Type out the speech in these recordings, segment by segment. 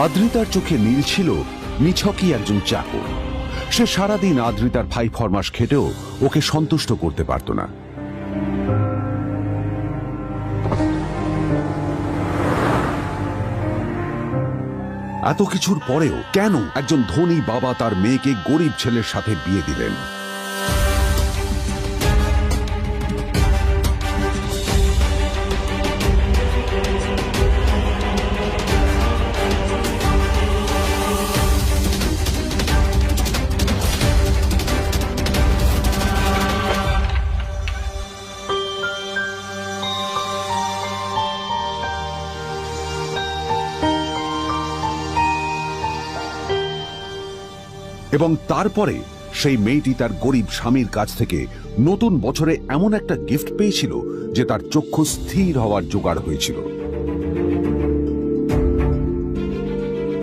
আদ্রিতার চোখে নীল ছিল নিছকই একজন চাকর। সে সারাদিন আদ্রিতার ভাই ফরমাস খেটেও ওকে সন্তুষ্ট করতে পারত না। এত কিছুর পরেও কেন একজন ধনী বাবা তার মেয়েকে গরিব ছেলের সাথে বিয়ে দিলেন? এবং তারপরে সেই মেয়েটি তার গরিব স্বামীর কাছ থেকে নতুন বছরে এমন একটা গিফট পেয়েছিল যে তার চক্ষু স্থির হওয়ার জোগাড় হয়েছিল।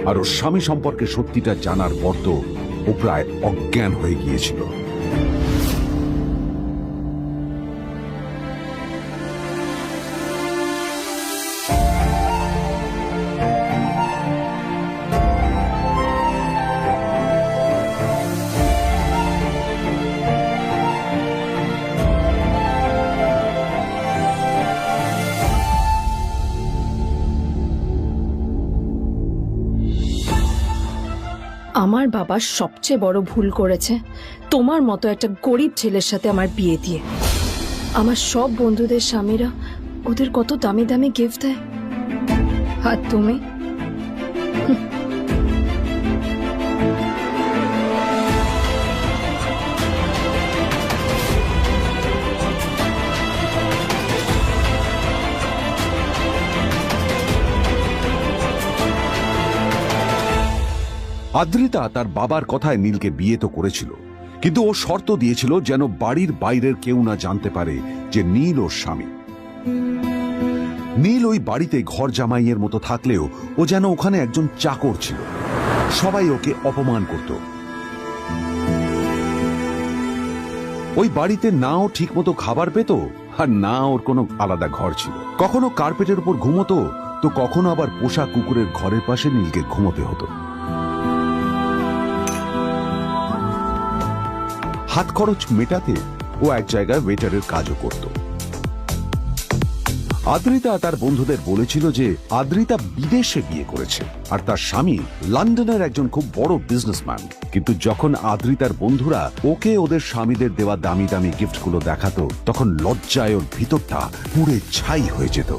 আর ওর স্বামী সম্পর্কে সত্যিটা জানার পর তো ও প্রায় অজ্ঞান হয়ে গিয়েছিল। আমার বাবা সবচেয়ে বড় ভুল করেছে তোমার মতো একটা গরিব ছেলের সাথে আমার বিয়ে দিয়ে। আমার সব বন্ধুদের স্বামীরা ওদের কত দামি দামি গিফট দেয়, আর তুমি আদ্রিতা তার বাবার কথায় নীলকে বিয়ে তো করেছিল, কিন্তু ও শর্ত দিয়েছিল যেন বাড়ির বাইরের কেউ না জানতে পারে যে নীল ওর স্বামী। নীল ওই বাড়িতে ঘর জামাইয়ের মতো থাকলেও ও যেন ওখানে একজন চাকর ছিল। সবাই ওকে অপমান করত। ওই বাড়িতে না ও ঠিক মতো খাবার পেত, আর না ওর কোনো আলাদা ঘর ছিল। কখনো কার্পেটের উপর ঘুমোতো, তো কখনো আবার পোষা কুকুরের ঘরের পাশে নীলকে ঘুমোতে হতো। হাত খরচ মেটাতে ও এক জায়গায় ওয়েটারের কাজও করত। আদ্রিতা তার বন্ধুদের বলেছিল যে আদ্রিতা বিদেশে বিয়ে করেছে আর তার স্বামী লন্ডনের একজন খুব বড় বিজনেসম্যান। কিন্তু যখন আদ্রিতার বন্ধুরা ওকে ওদের স্বামীদের দেওয়া দামি দামি গিফটগুলো দেখাতো, তখন লজ্জায় ওর ভিতরটা পুড়ে ছাই হয়ে যেত।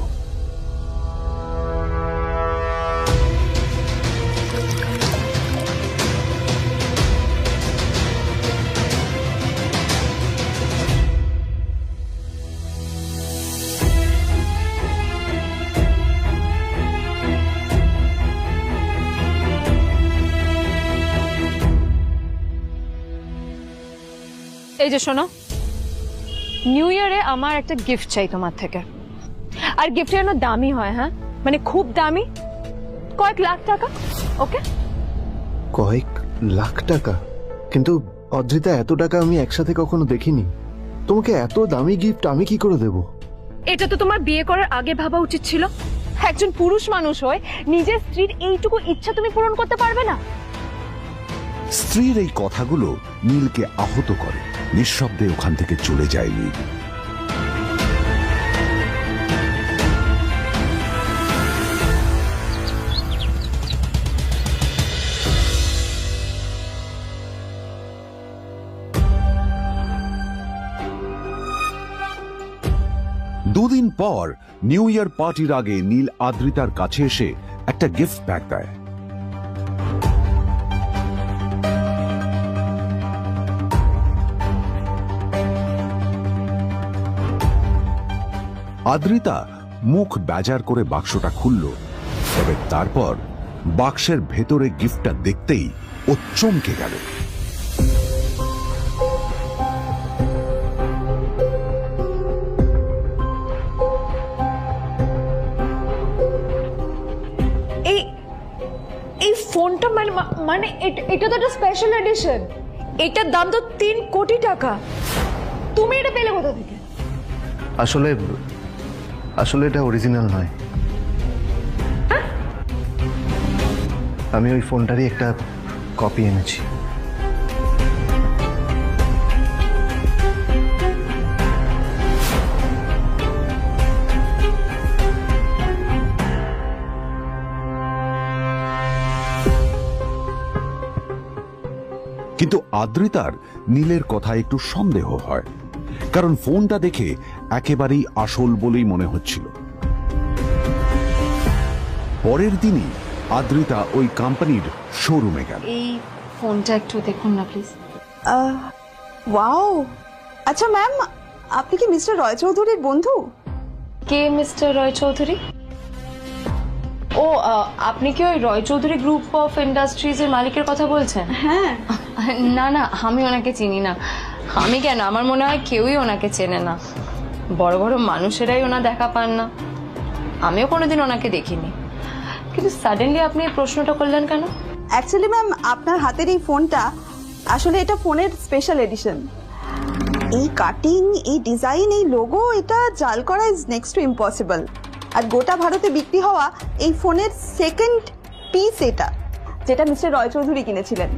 এই যে শোনো, নিউ ইয়ারে আমার একটা গিফট চাই তোমার থেকে। আর গিফট যেন দামি হয়, হ্যাঁ, মানে খুব দামি, কয়েক লাখ টাকা। ওকে? কয়েক লাখ টাকা? কিন্তু অদ্রিতা, এত টাকা আমি একসাথে কখনো দেখিনি। তোমাকে এত দামি গিফট আমি কি করে দেব? এটা তো তোমার বিয়ে করার আগে ভাবা উচিত ছিল। একজন পুরুষ মানুষ হয়ে নিজের স্ত্রীর এইটুকু ইচ্ছা তুমি পূরণ করতে পারবে না? স্ত্রীর এই কথাগুলো নীলকে আহত করে। নিঃশব্দে ওখান থেকে চলে যায় নীল। দুদিন পর নিউ ইয়ার পার্টির আগে নীল আদ্রিতার কাছে এসে একটা গিফট ব্যাগ দেয়। আদ্রিতা মুখ বেজার করে বাক্সটা খুলল, তবে তারপর বাক্সের ভেতরে গিফটটা দেখতেই ও চমকে গেল। ফোনটা মানে এটা তো একটা স্পেশাল এডিশন, এটার দাম তো 3 কোটি টাকা। তুমি এটা পেলে কোথা থেকে? আসলে আসলে এটা অরিজিনাল নয়। আমি ওই ফোনটারই একটা কপি এনেছি। কিন্তু আদ্রিতার নীলের কথা একটু সন্দেহ হয়, কারণ ফোনটা দেখে একেবারেই আসল বলেই মনে হচ্ছিল। পরের দিনই আদ্রিতা ওই কোম্পানির শোরুমে গেল। এই ফোনটা একটু দেখুন না প্লিজ। ওয়াও, আচ্ছা ম্যাম, আপনি কি মিস্টার রয় চৌধুরীর বন্ধু? কে মিস্টার রয় চৌধুরী? ও, আপনি কি ওই রয় চৌধুরী গ্রুপ অফ ইন্ডাস্ট্রিজের মালিকের কথা বলছেন? হ্যাঁ। না না, আমি ওনাকে চিনি না। আমি কেন, আমার মনে হয় কেউই ওনাকে চেনে না। বড় বড় মানুষেরাই ওনা দেখা পান না। আমিও কোনোদিন ওনাকে দেখিনি, কিন্তু সাডেনলি আপনি এই প্রশ্নটা করলেন কেন? অ্যাকচুয়ালি ম্যাম, আপনার হাতের এই ফোনটা আসলে এটা ফোনের স্পেশাল এডিশন। এই কাটিং, এই ডিজাইন, এই লোগো, এটা জাল করা ইজ নেক্সট টু ইম্পসিবল। আর গোটা ভারতে বিক্রি হওয়া এই ফোনের সেকেন্ড পিস এটা, যেটা মিস্টার রয় চৌধুরী কিনেছিলেন।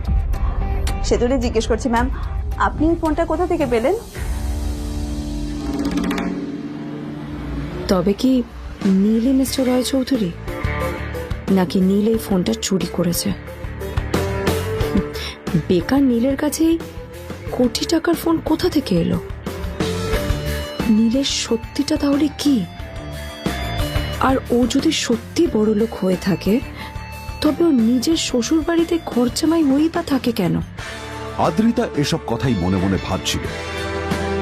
সেজন্য জিজ্ঞেস করছি ম্যাম, আপনি এই ফোনটা কোথা থেকে পেলেন? তবে কি নীলই মিস্টার রয় চৌধুরী, নাকি নীল এই ফোনটা চুরি করেছে? বেকার নীলের কাছে কোটি টাকার ফোন কোথা থেকে এলো? নীলের সত্যিটা তাহলে কি? আর ও যদি সত্যি বড় লোক হয়ে থাকে, তবে ও নিজের শ্বশুর বাড়িতে খরচামাই হয়েই বা থাকে কেন? আদ্রিতা এসব কথাই মনে মনে ভাবছিল।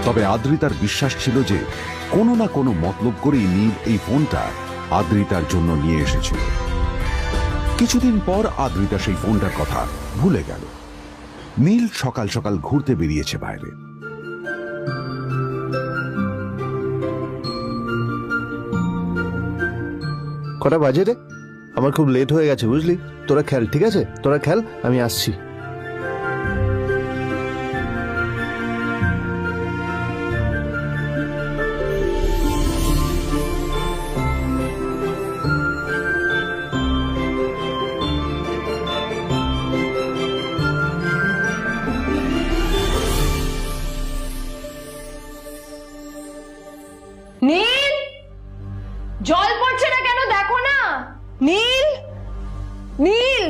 তবে আদ্রিতার বিশ্বাস ছিল যে কোনো না কোনো মতলব করেই নীল এই ফোনটা আদ্রিতার জন্য নিয়ে এসেছিল। কিছুদিন পর আদ্রিতা সেই ফোনটার কথা ভুলে গেল। নীল সকাল সকাল ঘুরতে বেরিয়েছে বাইরে। কটা বাজে রে? আমার খুব লেট হয়ে গেছে বুঝলি। তোরা খেল, ঠিক আছে? তোরা খেল, আমি আসছি। নীল, জল পড়ছে না কেন? দেখো না। নীল, নীল,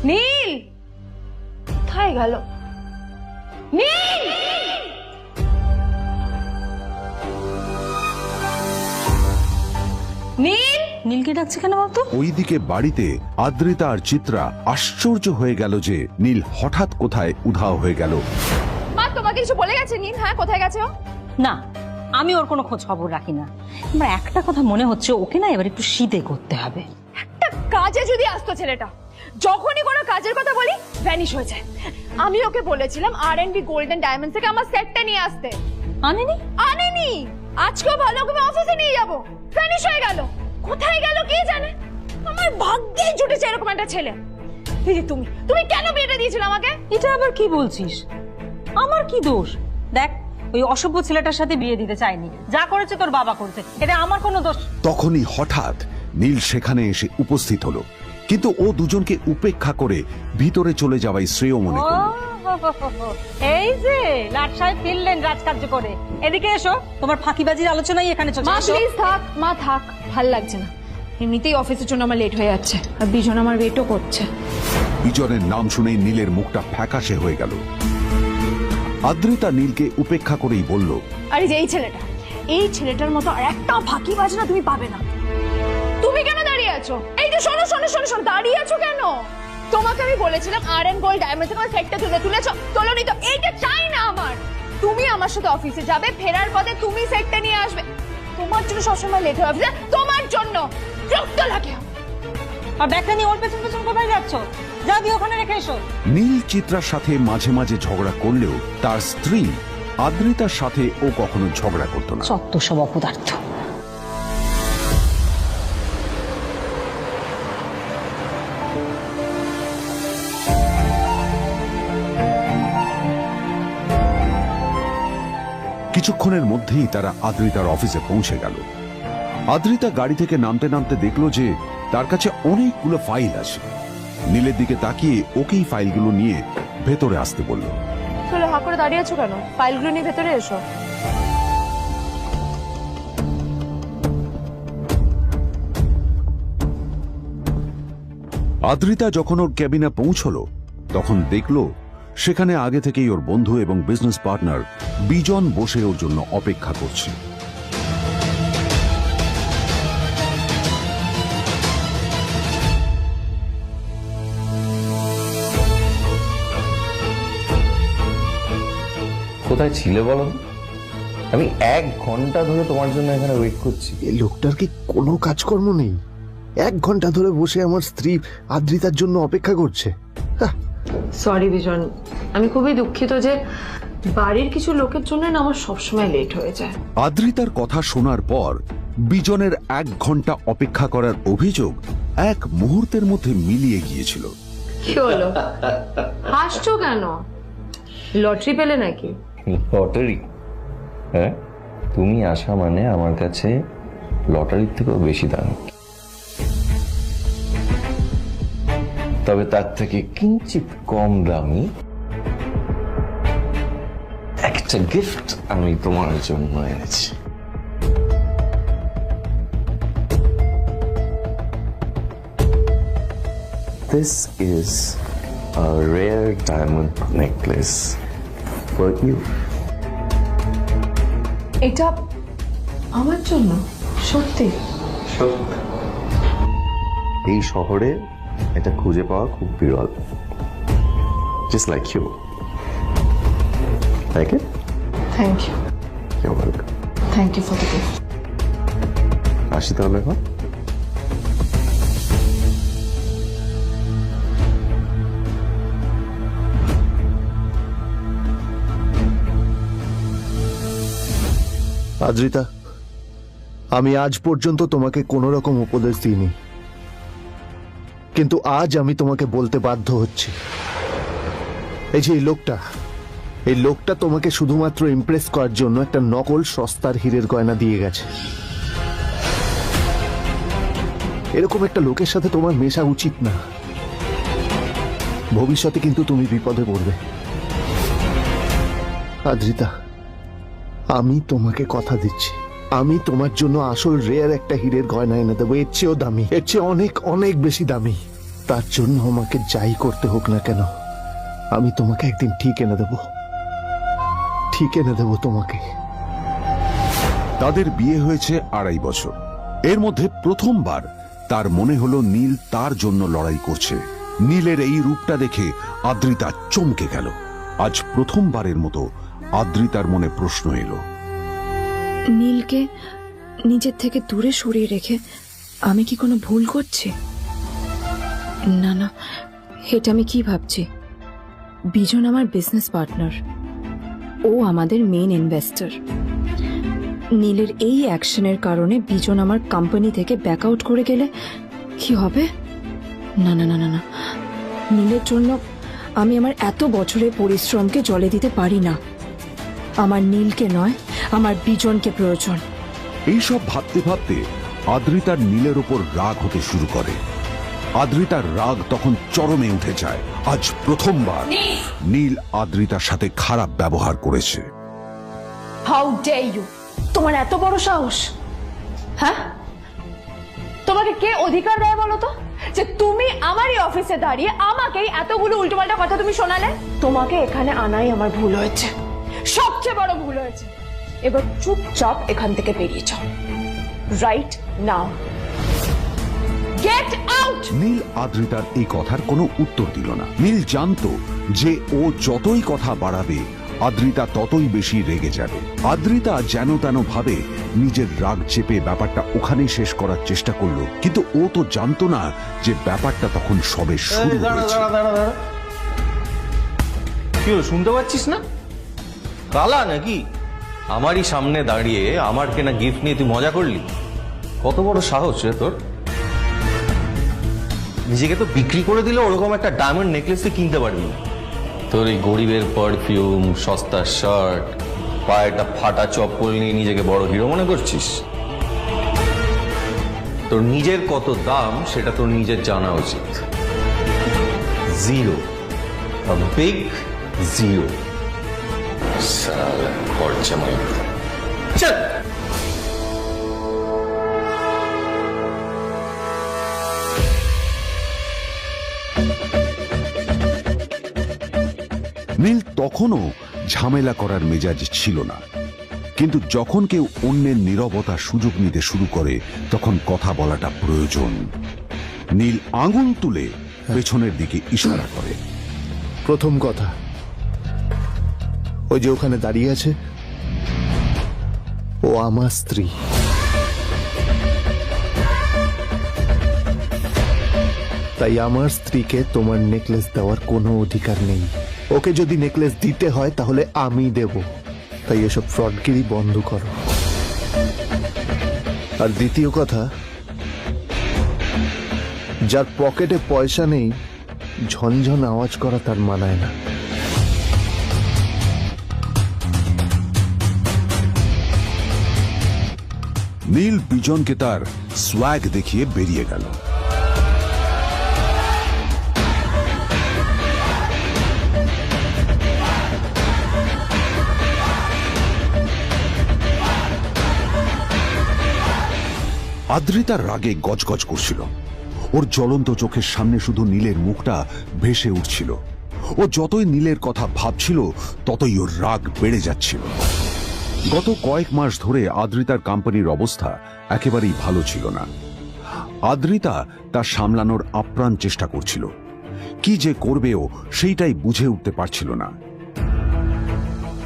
নীল কোথায় গেল? নীল! নীল! নীলকে ডাকছে কেন বলতো? ওইদিকে বাড়িতে আদ্রিতা আর চিত্রা আশ্চর্য হয়ে গেল যে নীল হঠাৎ কোথায় উধাও হয়ে গেল। মা, তোমাকে কিছু বলে গেছে নীল? হ্যাঁ, কোথায় গেছে ও? না, আমি ওর কোনো খোঁজ খবর রাখি না। আমার একটা কথা মনে হচ্ছে, ওকে না এবার একটু শীতে করতে হবে। একটা কাজে যদি আসতো ছেলেটা, যখনই কোনো কাজের কথা বলি ভ্যানিশ হয়ে যায়। আমি ওকে বলেছিলাম R&B গোল্ড এন্ড ডায়মন্ডস থেকে আমার সেটটা নিয়ে আসতে, আনেনি। আজকেও ভালো করে অফিসে নিয়ে যাব, ভ্যানিশ হয়ে গেল। কোথায় গেল কে জানে। আমার ভাগ্যেই জুটেছে এরকম একটা ছেলে। দিদি, তুমি কেন বিয়েটা দিয়েছিলে আমাকে? এটা আবার কি বলছিস? আমার কি দোষ? দেখ, ওই অসভ্য ছেলেটার সাথে বিয়ে দিতে চাইনি। যা করেছে তোর বাবা করেছে, এটা আমার কোনো দোষ। তখনই হঠাৎ নীল সেখানে এসে উপস্থিত হলো, কিন্তু ও দুজনকে উপেক্ষা করে ভিতরে চলে যাওয়াই শ্রেয় মনে করল। এই যে লাট সাহেব ফিরলেন রাজকার্য করে। এদিকে এসো, তোমার ফাঁকিবাজির আলোচনাই এখানে চলছে। মা প্লিজ থাক, মা থাক, ভাল লাগছে না। এমনিতেই অফিসের জন্য আমার লেট হয়ে যাচ্ছে, আর বিজন আমার ওয়েটও করছে। বিজনের নাম শুনেই নীলের মুখটা ফ্যাকাশে হয়ে গেল। আদ্রিতা নীলকে উপেক্ষা করেই বলল, আরে যে এই ছেলেটার মতো আর একটা ফাঁকিবাজ না তুমি পাবে না। তুমি কেন দাঁড়িয়ে আছো? এই যে শোনো শোনো শোনো শোনো, দাঁড়িয়ে আছো কেন? তোমাকে আমি বলেছিলাম R&B গোল্ড ডায়মন্ডস তোমার সেটটা তুলেছো, তোলোনি তো। এইটা চাই না আমার। তুমি আমার সাথে অফিসে যাবে, ফেরার পথে তুমি সেটটা নিয়ে আসবে। তোমার জন্য সবসময় লেট হয়ে যাবে, তোমার জন্য বিরক্ত লাগে। আর ব্যাগটা নিয়ে ওর পেছন পেছন কোথায় যাচ্ছ? যা দিয়ে ওখানে রেখে এসো। নীল চিত্রার সাথে মাঝে মাঝে ঝগড়া করলেও তার স্ত্রী আদ্রিতার সাথে ও কখনো ঝগড়া করতো না। সত্য সব অপদার্থ। কিছুক্ষণের মধ্যেই তারা আদ্রিতার অফিসে পৌঁছে গেল। আদ্রিতা গাড়ি থেকে নামতে নামতে দেখলো যে তার কাছে অনেকগুলো ফাইল আছে। নীলের দিকে তাকিয়ে ওকেই ফাইলগুলো নিয়ে ভেতরে আসতে বলল। চলো, হা করে দাঁড়িয়ে আছো কেন? ফাইলগুলো নিয়ে ভেতরে এসো। আদ্রিতা যখন ওর ক্যাবিনে পৌঁছলো তখন দেখলো সেখানে আগে থেকেই ওর বন্ধু এবং বিজনেস পার্টনার বিজন বসে ওর জন্য অপেক্ষা করছে। কোথায় ছিলে বলো? আমি 1 ঘন্টা ধরে তোমার জন্য এখানে ওয়েট করছি। এই লোকটার কি কোনো কাজকর্ম নেই? 1 ঘন্টা ধরে বসে আমার স্ত্রী আদ্রিতার জন্য অপেক্ষা করছে। সরি বিজন, আমি খুবই দুঃখিত যে বাড়ির কিছু লোকের জন্য না আমার সবসময় লেট হয়ে যায়। আদ্রিতার কথা শোনার পর বিজনের 1 ঘন্টা অপেক্ষা করার অভিযোগ এক মুহূর্তের মধ্যে মিলিয়ে গিয়েছিল। কি হলো, হাসছো কেন? লটারি পেলে নাকি? লটারি? হ্যাঁ, তুমি আসা মানে আমার কাছে লটারির থেকেও বেশি দাম। তবে তার থেকে কিঞ্চিত কম দামি একটা গিফট আমি তোমার জন্য এনেছি। This is a rare diamond necklace for you. এটা আমার জন্য? সত্যি? এই শহরে এটা খুঁজে পাওয়া খুব বিরল। Just like you. Like it? Thank you. You're welcome. Thank you for the gift. আসি তাহলে এখন। আদ্রিতা, আমি আজ পর্যন্ত তোমাকে কোনো রকম উপদেশ দিইনি, কিন্তু আজ আমি তোমাকে বলতে বাধ্য হচ্ছি। এই যে এই লোকটা তোমাকে শুধুমাত্র ইমপ্রেস করার জন্য একটা নকল সস্তার হীরের গয়না দিয়ে গেছে। এরকম একটা লোকের সাথে তোমার মেশা উচিত না। ভবিষ্যতে কিন্তু তুমি বিপদে পড়বে। আদ্রিতা, আমি তোমাকে কথা দিচ্ছি, আমি তোমার জন্য আসল রেয়ার একটা হীরের গয়না এনে দেবো, এর চেয়েও দামি, এর চেয়ে অনেক অনেক বেশি দামি। তার জন্য আমাকে যাই করতে হোক না কেন, আমি তোমাকে একদিন ঠিক এনে দেবো, ঠিক এনে দেবো তোমাকে। তাদের বিয়ে হয়েছে 2.5 বছর। এর মধ্যে প্রথমবার তার মনে হলো নীল তার জন্য লড়াই করছে। নীলের এই রূপটা দেখে আদ্রিতা চমকে গেল। আজ প্রথমবারের মতো আদ্রিতার মনে প্রশ্ন এলো, নীলকে নিজের থেকে দূরে সরিয়ে রেখে আমি কি কোনো ভুল করছি? না না, এটা আমি কি ভাবছি? বিজন আমার বিজনেস পার্টনার, ও আমাদের মেইন ইনভেস্টর। নীলের এই অ্যাকশনের কারণে বিজন আমার কোম্পানি থেকে ব্যাক আউট করে গেলে কি হবে? না না না না না, নীলের জন্য আমি আমার এত বছরের পরিশ্রমকে জলে দিতে পারি না। আমার নীলকে নয়, আমার বিজনকে প্রয়োজন। এইসব ভাবতে ভাবতে আদ্রিতার নীলের ওপর রাগ হতে শুরু করে। আদ্রিতার রাগ তখন চরমে উঠে যায়। আজ প্রথমবার নীল আদ্রিতার সাথে খারাপ ব্যবহার করেছে। How dare you! তোমার এত বড় সাহস! হ্যাঁ, তোমাকে কে অধিকার দেয় বলো তো যে তুমি আমারই অফিসে দাঁড়িয়ে আমাকেই এতগুলো উল্টোপাল্টা কথা তুমি শোনালে? তোমাকে এখানে আনাই আমার ভুল হয়েছে, সবচেয়ে বড় ভুল হয়েছে। এবার চুপচাপ এখান থেকে বেরিয়ে যাও, right now. Get out! Neel আদ্রিতার এই কথার কোনো উত্তর দিল না। নীল জানতো যে ও যতই কথা বাড়াবে আদ্রিতা ততই বেশি রেগে যাবে। আদ্রিতা যেন তেন ভাবে নিজের রাগ চেপে ব্যাপারটা ওখানেই শেষ করার চেষ্টা করলো, কিন্তু ও তো জানতো না যে ব্যাপারটা তখন সবে শুরু হয়েছে। কি হলো, শুনতে পাচ্ছিস না? কালা নাকি? আমারই সামনে দাঁড়িয়ে আমার কেনা গিফট নিয়ে তুই মজা করলি? কত বড় সাহস রে তোর! নিজেকে তো বিক্রি করে দিলে ওরকম একটা ডায়মন্ড নেকলেস তুই কিনতে পারবি না। তোর এই গরিবের পারফিউম, সস্তা শার্ট, পায়ে একটা ফাটা চপ্পল নিয়ে নিজেকে বড় হিরো মনে করছিস? তোর নিজের কত দাম সেটা তোর নিজের জানা উচিত। Zero, big zero. সালা খরচা মাই চল। নীল তখনও ঝামেলা করার মেজাজ ছিল না, কিন্তু যখন কেউ অন্যের নীরবতার সুযোগ নিতে শুরু করে তখন কথা বলাটা প্রয়োজন। নীল আঙুল তুলে পেছনের দিকে ইশারা করে। প্রথম কথা, ওই যে ওখানে দাঁড়িয়ে আছে, ও আমার স্ত্রী। তাই আমার স্ত্রীকে তোমার নেকলেস দেওয়ার কোনো অধিকার নেই। ওকে যদি নেকলেস দিতে হয় তাহলে আমি দেব। তাই এসব ফ্রডগিরি বন্ধ করো। আর দ্বিতীয় কথা, যার পকেটে পয়সা নেই ঝনঝন আওয়াজ করা তার মানায় না। নীল বিজনকে তার সোয়াগ দেখিয়ে বেরিয়ে গেল। আদ্রিতার রাগে গজগজ করছিল। ওর জ্বলন্ত চোখের সামনে শুধু নীলের মুখটা ভেসে উঠছিল। ও যতই নীলের কথা ভাবছিল ততই ওর রাগ বেড়ে যাচ্ছিল। গত কয়েক মাস ধরে আদ্রিতার কোম্পানির অবস্থা একেবারেই ভালো ছিল না। আদ্রিতা তা সামলানোর আপ্রাণ চেষ্টা করছিল। কি যে করবেও সেইটাই বুঝে উঠতে পারছিল না।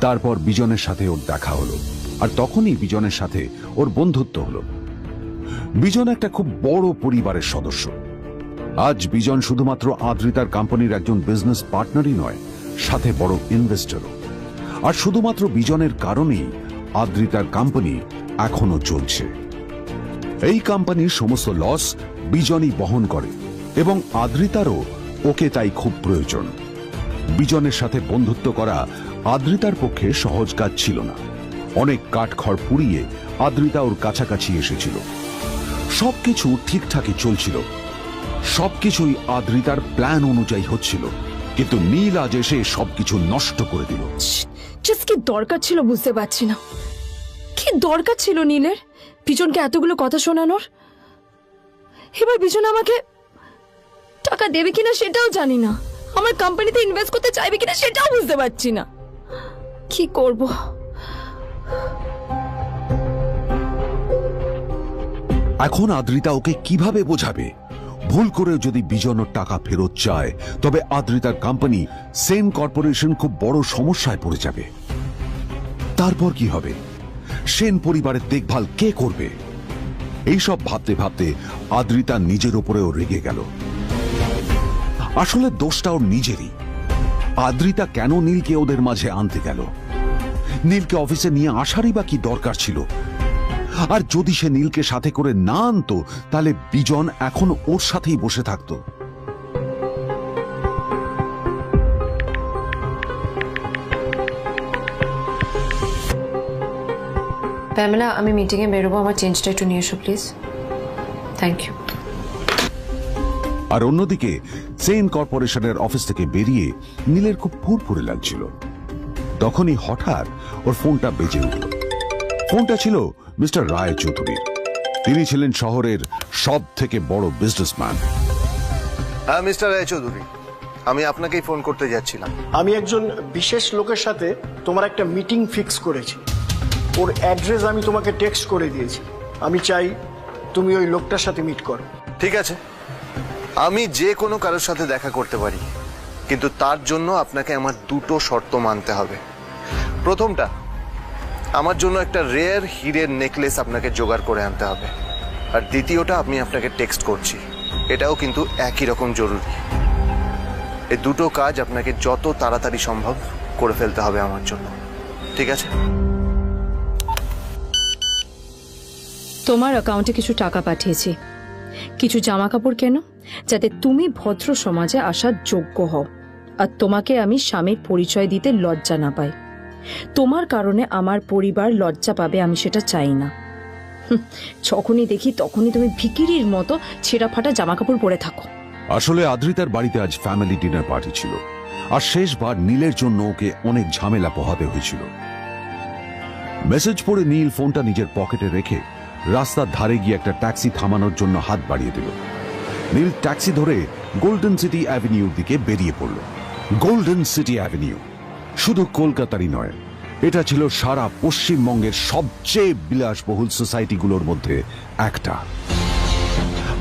তারপর বিজনের সাথে ওর দেখা হলো, আর তখনই বিজনের সাথে ওর বন্ধুত্ব হলো। বিজন একটা খুব বড় পরিবারের সদস্য। আজ বিজন শুধুমাত্র আদ্রিতার কোম্পানির একজন বিজনেস পার্টনারই নয়, সাথে বড় ইনভেস্টরও। আর শুধুমাত্র বিজনের কারণেই আদ্রিতার কোম্পানি এখনো চলছে। এই কোম্পানির সমস্ত লস বিজনই বহন করে এবং আদ্রিতারও ওকে তাই খুব প্রয়োজন। বিজনের সাথে বন্ধুত্ব করা আদ্রিতার পক্ষে সহজ কাজ ছিল না। অনেক কাঠখড় পুড়িয়ে আদ্রিতা ওর কাছাকাছি এসেছিল। সবকিছু ঠিকঠাকই চলছিল, সবকিছুই আদ্রিতার প্ল্যান অনুযায়ী হচ্ছিল, কিন্তু নীল আজ এসে সবকিছু নষ্ট করে দিল। জাস্ট কি দরকার ছিল বুঝতে পারছি না। কি দরকার ছিল নীলের বিজনকে এতগুলো কথা শোনানোর? এবার বিজন আমাকে টাকা দেবে কিনা সেটাও জানি না। আমার কোম্পানিতে ইনভেস্ট করতে চাইবে কিনা সেটাও বুঝতে পারছি না। কি করব? এখন আদ্রিতা ওকে কিভাবে বোঝাবে? ভুল করে যদি বিজন ওর টাকা ফেরত চায় তবে আদ্রিতার কোম্পানি সেন কর্পোরেশন খুব বড় সমস্যায় পড়ে যাবে। তারপর কি হবে? সেন পরিবারের দেখভাল কে করবে? এইসব ভাবতে ভাবতে আদ্রিতা নিজের উপরেও রেগে গেল। আসলে দোষটা ওর নিজেরই। আদ্রিতা কেন নীলকে ওদের মাঝে আনতে গেল? নীলকে অফিসে নিয়ে আসারই বা কি দরকার ছিল? আর যদি সে নীলকে সাথে করে না আনতো তাহলে বিজন এখন ওর সাথেই বসে থাকতো। প্যামেলা, আমি মিটিংয়ে বেরোবো, আমার চেঞ্জটা একটু নিয়ে এসো প্লিজ। Thank you. আর অন্যদিকে সেন কর্পোরেশনের অফিস থেকে বেরিয়ে নীলের খুব ফুরফুরে লাগছিল। তখনই হঠাৎ ওর ফোনটা বেজে উঠল। ফোনটা ছিল মিস্টার রায় চৌধুরীর। তিনি ছিলেন শহরের সব থেকে বড় বিজনেসম্যান। হ্যাঁ মিস্টার রায়চৌধুরী, আমি আপনাকেই ফোন করতে যাচ্ছিলাম। আমি একজন বিশেষ লোকের সাথে তোমার একটা মিটিং ফিক্স করেছি। ওর অ্যাড্রেস আমি তোমাকে টেক্সট করে দিয়েছি। আমি চাই তুমি ওই লোকটার সাথে মিট করো। ঠিক আছে, আমি যে কোনো কারোর সাথে দেখা করতে পারি, কিন্তু তার জন্য আপনাকে আমার দুটো শর্ত মানতে হবে। প্রথমটা, আমার জন্য একটা রেয়ার হীরের নেকলেস আপনাকে জোগাড় করে আনতে হবে। আর দ্বিতীয়টা, আমি আপনাকে টেক্সট করছি, এটাও কিন্তু একই রকম জরুরি। এই দুটো কাজ আপনাকে যত তাড়াতাড়ি সম্ভব করে ফেলতে হবে আমার জন্য, ঠিক আছে? তোমার অ্যাকাউন্টে কিছু টাকা পাঠিয়েছি। কিছু জামা কাপড় কেন, যাতে তুমি ভদ্র সমাজে আসার যোগ্য হও আর তোমাকে আমি স্বামীর পরিচয় দিতে লজ্জা না পাই। তোমার কারণে আমার পরিবার লজ্জা পাবে, আমি সেটা চাই না। যখনই দেখি তখনই তুমি ভিকিরির মতো ছেঁড়া ফাটা জামা কাপড় পরে থাকো। আসলে আদ্রিতার বাড়িতে আজ ফ্যামিলি ডিনার পার্টি ছিল, আর শেষবার নীলের জন্য ওকে অনেক ঝামেলা পোহাতে হয়েছিল। মেসেজ পড়ে নীল ফোনটা নিজের পকেটে রেখে রাস্তার ধারে গিয়ে একটা ট্যাক্সি থামানোর জন্য হাত বাড়িয়ে দিল। নীল ট্যাক্সি ধরে গোল্ডেন সিটি অ্যাভিনিউর দিকে বেরিয়ে পড়ল। গোল্ডেন সিটি অ্যাভিনিউ শুধু কলকাতারই নয়, এটা ছিল সারা পশ্চিমবঙ্গের সবচেয়ে বিলাসবহুল সোসাইটিগুলোর মধ্যে একটা।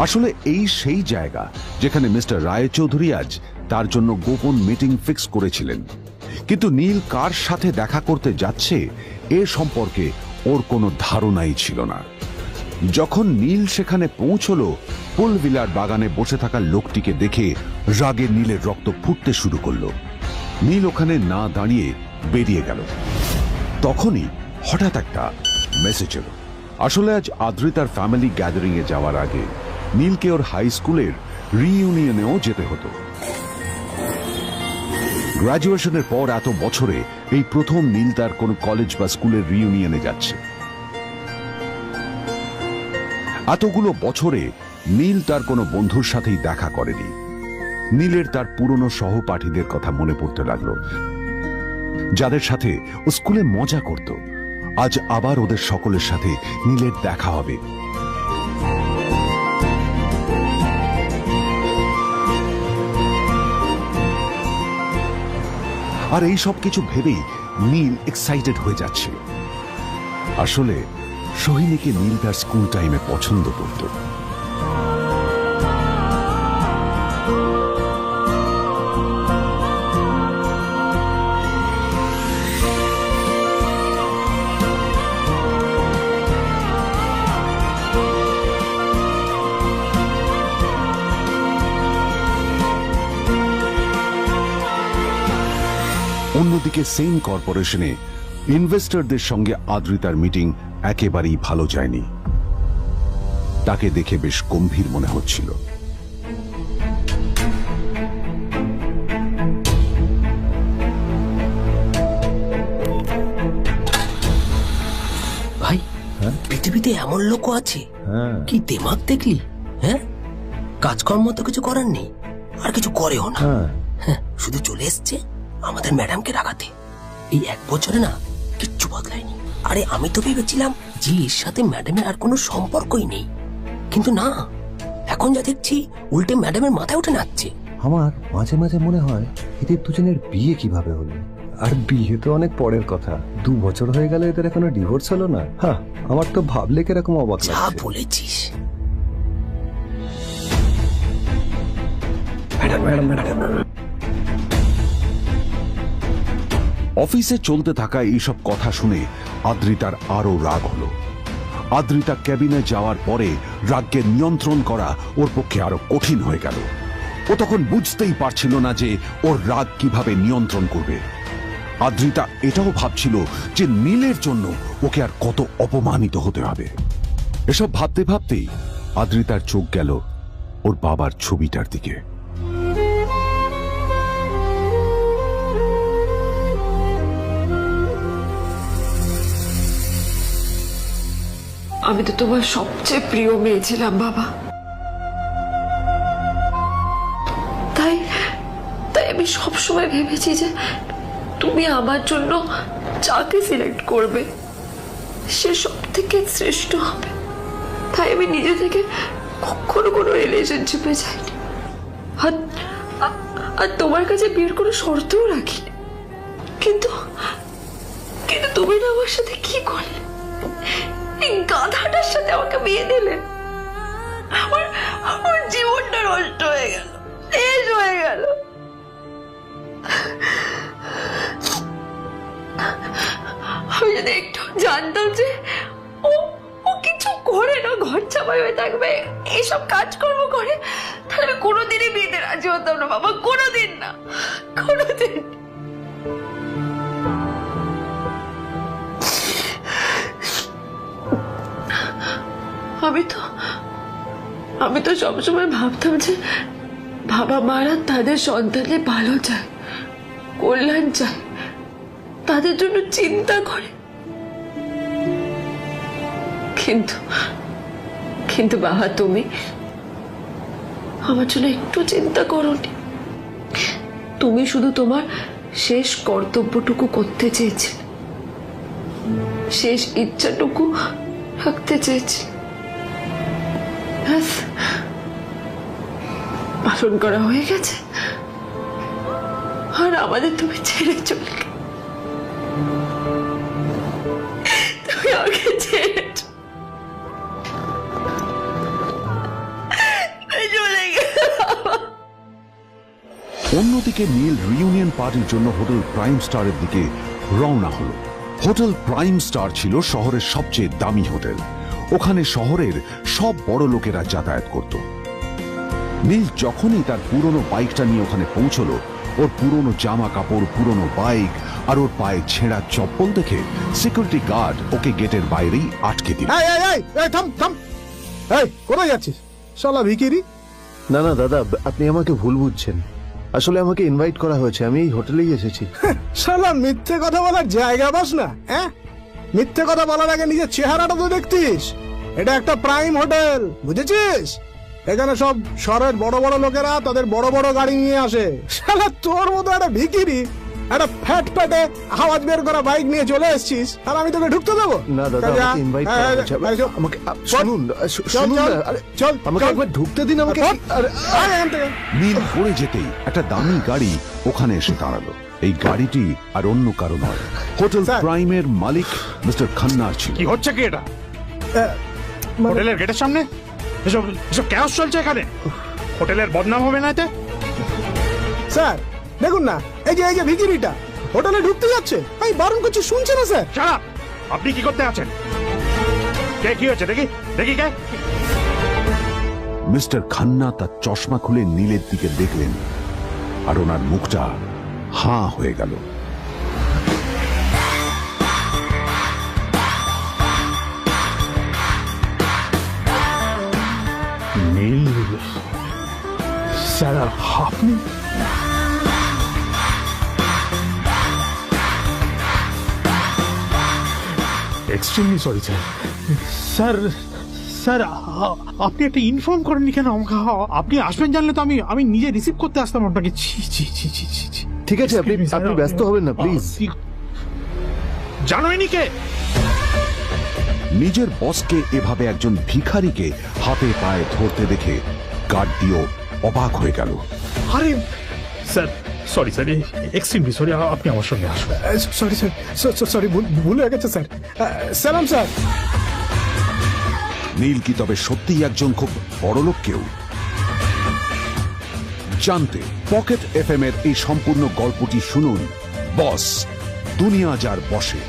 আসলে এই সেই জায়গা যেখানে মিস্টার রায়চৌধুরী আজ তার জন্য গোপন মিটিং ফিক্স করেছিলেন। কিন্তু নীল কার সাথে দেখা করতে যাচ্ছে এ সম্পর্কে ওর কোনো ধারণাই ছিল না। যখন নীল সেখানে পৌঁছলো, পুলভিলার বাগানে বসে থাকা লোকটিকে দেখে রাগে নীলের রক্ত ফুটতে শুরু করলো। নীল ওখানে না দাঁড়িয়ে বেরিয়ে গেল। তখনই হঠাৎ একটা মেসেজ এলো। আসলে আজ আদ্রিতার ফ্যামিলি গ্যাদারিং এ যাওয়ার আগে নীলকে ওর হাই স্কুলের রিইউনিয়নেও যেতে হতো। গ্র্যাজুয়েশনের পর এত বছরে এই প্রথম নীল তার কোন কলেজ বা স্কুলের রিইউনিয়নে যাচ্ছে। এতগুলো বছরে নীল তার কোনো বন্ধুর সাথেই দেখা করেনি। নীলের তার পুরনো সহপাঠীদের কথা মনে পড়তে লাগলো, যাদের সাথে ও স্কুলে মজা করত। আজ আবার ওদের সকলের সাথে নীলের দেখা হবে। আর এই সব কিছু ভেবেই নীল এক্সাইটেড হয়ে যাচ্ছিল। আসলে সোহিনীকে নীল তার স্কুল টাইমে পছন্দ করত। অন্যদিকে সেম কর্পোরেশনে ইনভেস্টরদের সঙ্গে আদ্রিতার মিটিং একেবারেই ভালো যায়নি। তাকে দেখে বেশ গম্ভীর মনে হচ্ছিল। ভাই, পৃথিবীতে এমন লোকও আছে, কি দেমাগ দেখলি? হ্যাঁ, কাজকর্ম তো কিছু করার নেই, আর কিছু করেও না। হ্যাঁ, শুধু চলে এসছে আমাদের ম্যাডামকে রাখাতে। এই 1 বছরে না কিচ্ছু বদলায়নি। আরে আমি তো ভেবেছিলাম যে এর সাথে ম্যাডামের আর কোনো সম্পর্কই নেই, কিন্তু না, এখন যা দেখছি উল্টে ম্যাডামের মাথায় উঠে নাচছে। আমার মাঝে মাঝে মনে হয় এদের দুজনের বিয়ে কিভাবে হলো। আর বিয়ে তো অনেক পরের কথা, 2 বছর হয়ে গেল, এদের এখনো ডিভোর্স হলো না। হ্যাঁ, আমার তো ভাবলে কিরকম অবাক যা লাগছে। বলেছিস। অফিসে চলতে থাকা এইসব কথা শুনে আদ্রিতার আরো রাগ হলো। আদ্রিতা ক্যাবিনে যাওয়ার পরে রাগকে নিয়ন্ত্রণ করা ওর পক্ষে আরো কঠিন হয়ে গেল। ও তখন বুঝতেই পারছিল না যে ওর রাগ কিভাবে নিয়ন্ত্রণ করবে। আদ্রিতা এটাও ভাবছিল যে নীলের জন্য ওকে আর কত অপমানিত হতে হবে। এসব ভাবতে ভাবতেই আদ্রিতার চোখ গেল ওর বাবার ছবিটার দিকে। আমি তো তোমার সবচেয়ে প্রিয় মেয়ে ছিলাম বাবা, তাই তাই আমি সবসময় ভেবেছি যে তুমি আমার জন্য যাকে সিলেক্ট করবে সে সব থেকে শ্রেষ্ঠ হবে। তাই আমি নিজে থেকে কখনো কোনো রিলেশনশিপে যাইনি, আর তোমার কাছে বিয়ের কোনো শর্তও রাখিনি। কিন্তু কিন্তু তুমি না আমার সাথে কি করলে? এই গাধাটার সাথে আমাকে বিয়ে দিলে। আমার জীবনটা নষ্ট হয়ে গেল, শেষ হয়ে গেল। আমি যদি একটু জানতাম যে ও কিছু করে না, ঘর চাপাই হয়ে থাকবে, এইসব কাজকর্ম করে, তাহলে আমি কোনোদিনই বিয়েতে রাজি হতাম না বাবা, কোনোদিন না, কোনোদিন। আমি তো সবসময় ভাবতাম যে বাবা মারা তাদের সন্তানের ভালো চায়, কল্যাণ চায়, তাদের জন্য চিন্তা করে। কিন্তু কিন্তু বাবা, তুমি আমার জন্য একটু চিন্তা করোনি। তুমি শুধু তোমার শেষ কর্তব্যটুকু করতে চেয়েছিলে, শেষ ইচ্ছাটুকু রাখতে চেয়েছিলে। ব্যাস, পালন করা হয়ে গেছে, আর আমাদের তুমি ছেড়ে চলে গেলে। তুমি আমাকে ছেড়ে চলে গেলে। অন্যদিকে নীল রিউনিয়ন পার্টির জন্য হোটেল প্রাইম স্টারের দিকে রওনা হলো। হোটেল প্রাইম স্টার ছিল শহরের সবচেয়ে দামি হোটেল। ওখানে শহরের সব বড় লোকেরা যাতায়াত করত। নীল যখনই তার পুরনো বাইকটা নিয়ে ওখানে পৌঁছলো, ওর পুরনো জামা কাপড়, পুরনো বাইক আর ওর পায়ে ছেঁড়া চপ্পল দেখে সিকিউরিটি গার্ড ওকে গেটের বাইরেই আটকে দিল। থাম থাম, এই কোথায় যাচ্ছিস শালা ভিকিরি? না না দাদা, আপনি আমাকে ভুল বুঝছেন। আসলে আমাকে ইনভাইট করা হয়েছে, আমি এই হোটেলেই এসেছি। শালা মিথ্যে কথা বলার জায়গা বাস না, হ্যাঁ? মিথ্যে কথা বলার আগে নিজের চেহারাটা তো দেখতিস। এটা একটা প্রাইম হোটেল, বুঝেছিস? এখানে সব শহরের বড় বড় লোকেরা তাদের বড় বড় গাড়ি নিয়ে আসে। শালা তোর মতো একটা ভিকিরি একটা ফ্যাট প্যাটে আওয়াজ বের করা বাইক নিয়ে চলে এসেছিস, আর আমি তোকে ঢুকতে দেবো না দাদা, আমাকে ইনভাইট করা হয়েছে। আমাকে শুনুন, শুনুন না, আরে চল, আমাকে একবার ঢুকতে দিন আমাকে। নীল পড়ে যেতেই একটা দামি গাড়ি ওখানে এসে দাঁড়ালো। এই গাড়িটি আর অন্য কারো নয়, হোটেল প্রাইমের মালিক মিস্টার খান্নার ছিল। কি হচ্ছে কি এটা? হোটেলের গেটের সামনে এসব এসব ক্যাশ চলছে এখানে। হোটেলের বদনাম হবে না এতে? স্যার দেখুন না, এই যে ভিকিরিটা হোটেলে ঢুকতে যাচ্ছে, আমি বারণ করছি, শুনছে না স্যার। Shut up! আপনি কি করতে আছেন? কে, কি হচ্ছে দেখি দেখি কে? মিস্টার খান্না তার চশমা খুলে নীলের দিকে দেখলেন, আর ওনার মুখটা হাঁ হয়ে গেল। নীল স্যার, আপনি? Extremely sorry sir. Sir sir, আপনি একটা ইনফর্ম করেননি কেন আমাকে? আপনি আসবেন জানলে তো আমি নিজে রিসিভ করতে আসতাম আপনাকে। ছি ছি ছি ছি ছি ছি। ঠিক আছে, আপনি ব্যস্ত হবেন না প্লিজ। জানোইনি কে? নিজের বসকে এভাবে একজন ভিখারিকে হাতে পায়ে ধরতে দেখে গার্ডটিও অবাক হয়ে গেল। আরে sir, sorry sir, extremely sorry, আপনি আমার সঙ্গে আসুন। সরি স্যার, সরি, ভুল হয়ে গেছে স্যার। সালাম স্যার। নীল কি তবে সত্যিই একজন খুব বড়লোক কেউ? জানতে পকেট এফএম এর এই সম্পূর্ণ গল্পটি শুনুন বস, দুনিয়া যার বসে।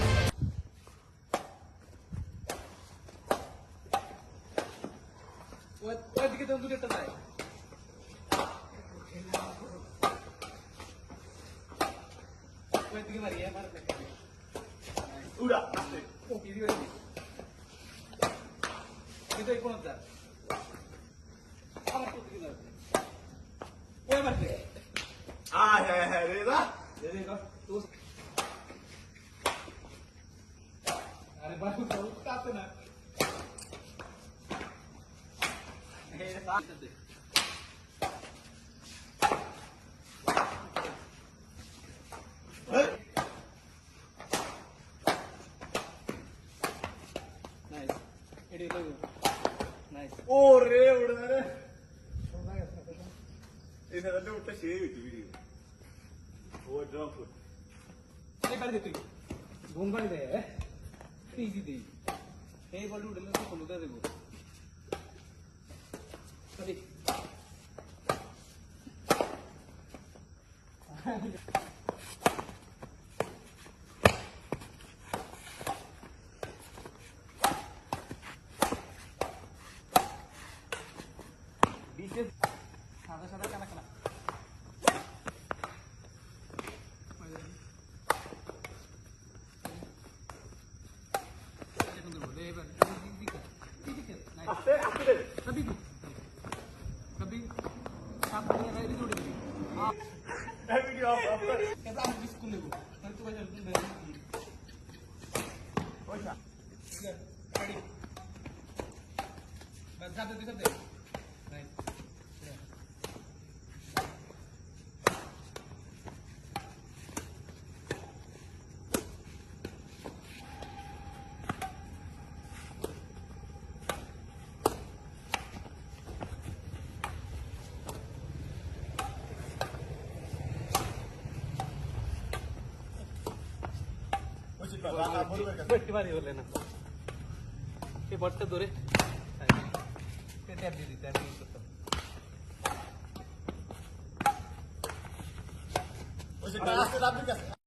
ধরে